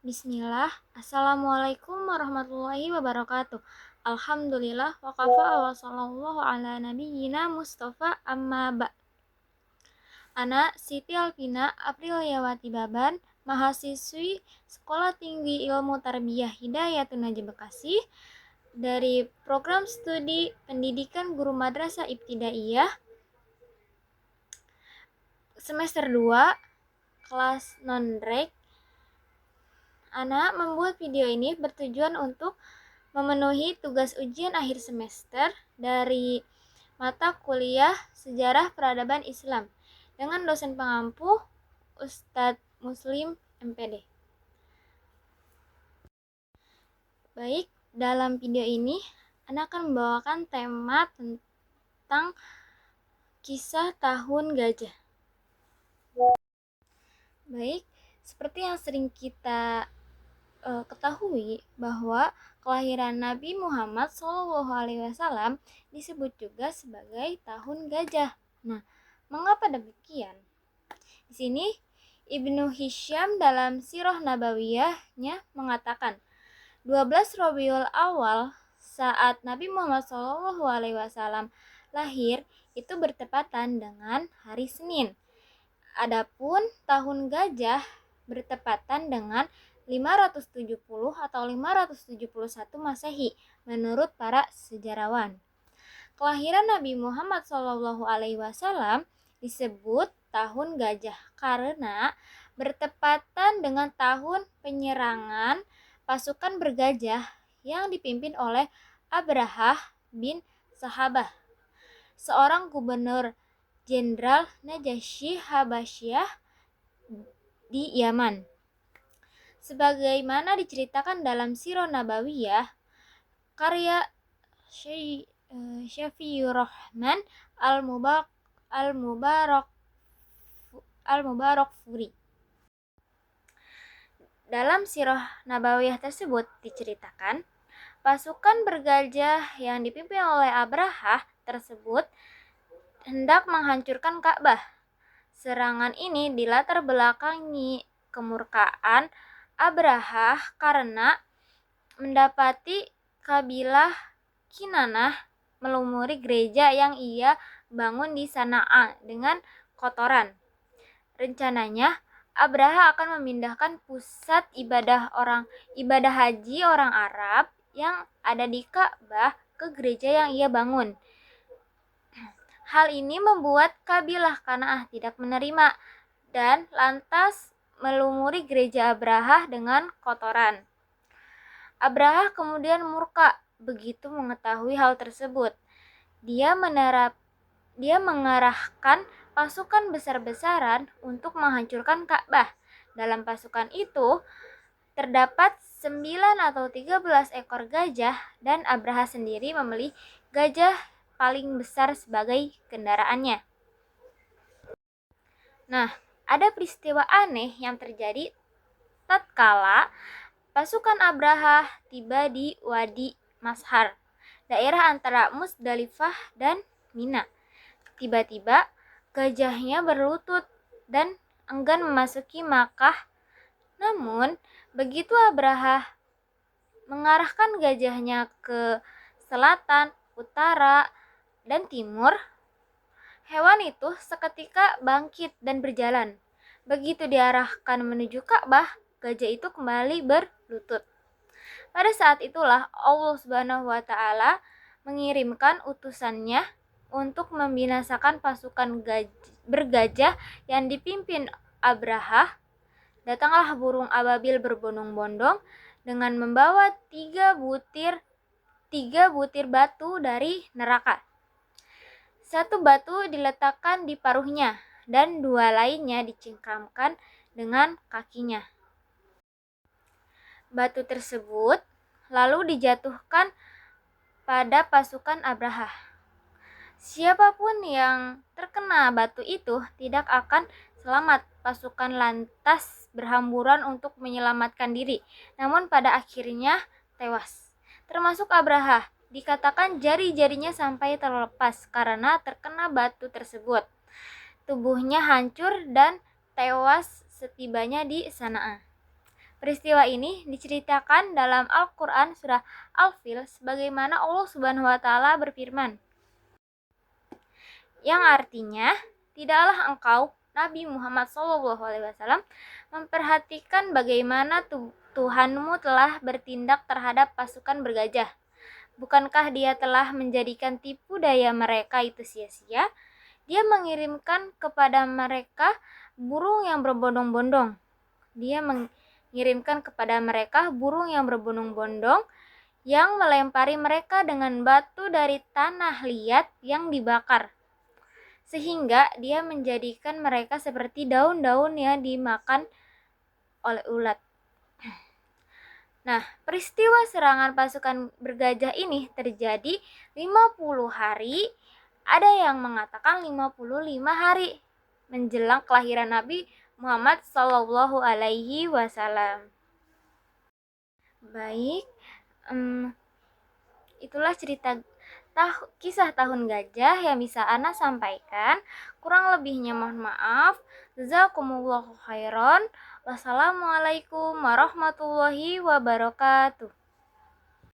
Bismillah, Assalamualaikum warahmatullahi wabarakatuh. Alhamdulillah, wa kafa wa sallallahu ala nabiyyina Mustafa amma ba. Ana Siti Alvina Apriliawati Baban, mahasiswi Sekolah Tinggi Ilmu Tarbiyah Hidayatun Najah Bekasi dari program studi Pendidikan Guru Madrasah Ibtidaiyah semester 2 kelas non-rek. Ana membuat video ini bertujuan untuk memenuhi tugas ujian akhir semester dari mata kuliah Sejarah Peradaban Islam dengan dosen pengampu Ustadz Muslim MPD. Baik, dalam video ini Ana akan membawakan tema tentang kisah tahun gajah. Baik, seperti yang sering kita ketahui bahwa kelahiran Nabi Muhammad SAW disebut juga sebagai tahun gajah. Nah, mengapa demikian? Di sini Ibnu Hisham dalam Sirah Nabawiyahnya mengatakan 12 Rabiul Awal saat Nabi Muhammad SAW lahir itu bertepatan dengan hari Senin. Adapun tahun gajah bertepatan dengan 570 atau 571 Masehi menurut para sejarawan. Kelahiran Nabi Muhammad SAW disebut tahun gajah karena bertepatan dengan tahun penyerangan pasukan bergajah yang dipimpin oleh Abrahah bin Sahabah, seorang gubernur jenderal Najasyi Habasyah di Yaman. Sebagaimana diceritakan dalam Sirah Nabawiyah, karya Syafiur Rahman Al-Mubarakfuri. Dalam Sirah Nabawiyah tersebut diceritakan, pasukan bergajah yang dipimpin oleh Abrahah tersebut hendak menghancurkan Ka'bah. Serangan ini dilatar belakangi kemurkaan Abrahah karena mendapati kabilah Kinanah melumuri gereja yang ia bangun di Sana'a dengan kotoran. Rencananya Abrahah akan memindahkan pusat ibadah haji orang Arab yang ada di Ka'bah ke gereja yang ia bangun. Hal ini membuat kabilah Kana'ah tidak menerima dan lantas melumuri gereja Abrahah dengan kotoran. Abrahah kemudian murka begitu mengetahui hal tersebut. Dia mengarahkan pasukan besar-besaran untuk menghancurkan Ka'bah. Dalam pasukan itu terdapat 9 atau 13 ekor gajah dan Abrahah sendiri memilih gajah paling besar sebagai kendaraannya. Nah, ada peristiwa aneh yang terjadi tatkala pasukan Abrahah tiba di Wadi Mashar, daerah antara Musdalifah dan Mina. Tiba-tiba gajahnya berlutut dan enggan memasuki Makkah. Namun, begitu Abrahah mengarahkan gajahnya ke selatan, utara, dan timur, hewan itu seketika bangkit dan berjalan. Begitu diarahkan menuju Ka'bah, gajah itu kembali berlutut. Pada saat itulah Allah Subhanahu wa taala mengirimkan utusannya untuk membinasakan pasukan bergajah yang dipimpin Abrahah. Datanglah burung ababil berbondong-bondong dengan membawa 3 butir batu dari neraka. 1 batu diletakkan di paruhnya dan 2 lainnya dicengkramkan dengan kakinya. Batu tersebut lalu dijatuhkan pada pasukan Abrahah. Siapapun yang terkena batu itu tidak akan selamat. Pasukan lantas berhamburan untuk menyelamatkan diri, namun pada akhirnya tewas. Termasuk Abrahah. Dikatakan jari-jarinya sampai terlepas karena terkena batu tersebut. Tubuhnya hancur dan tewas setibanya di Sana'a. Peristiwa ini diceritakan dalam Al-Quran surah Al-Fil sebagaimana Allah Subhanahu wa Ta'ala berfirman, yang artinya, tidaklah engkau Nabi Muhammad SAW memperhatikan bagaimana Tuhanmu telah bertindak terhadap pasukan bergajah. Bukankah Dia telah menjadikan tipu daya mereka itu sia-sia? Dia mengirimkan kepada mereka burung yang berbondong-bondong. Dia mengirimkan kepada mereka burung yang berbondong-bondong yang melempari mereka dengan batu dari tanah liat yang dibakar, sehingga Dia menjadikan mereka seperti daun-daun yang dimakan oleh ulat. Nah, peristiwa serangan pasukan bergajah ini terjadi 50 hari, ada yang mengatakan 55 hari menjelang kelahiran Nabi Muhammad Sallallahu Alaihi Wasallam. Baik, itulah cerita kisah tahun gajah yang bisa Ana sampaikan. Kurang lebihnya mohon maaf. Jazakumullahu khairan. Wassalamualaikum warahmatullahi wabarakatuh.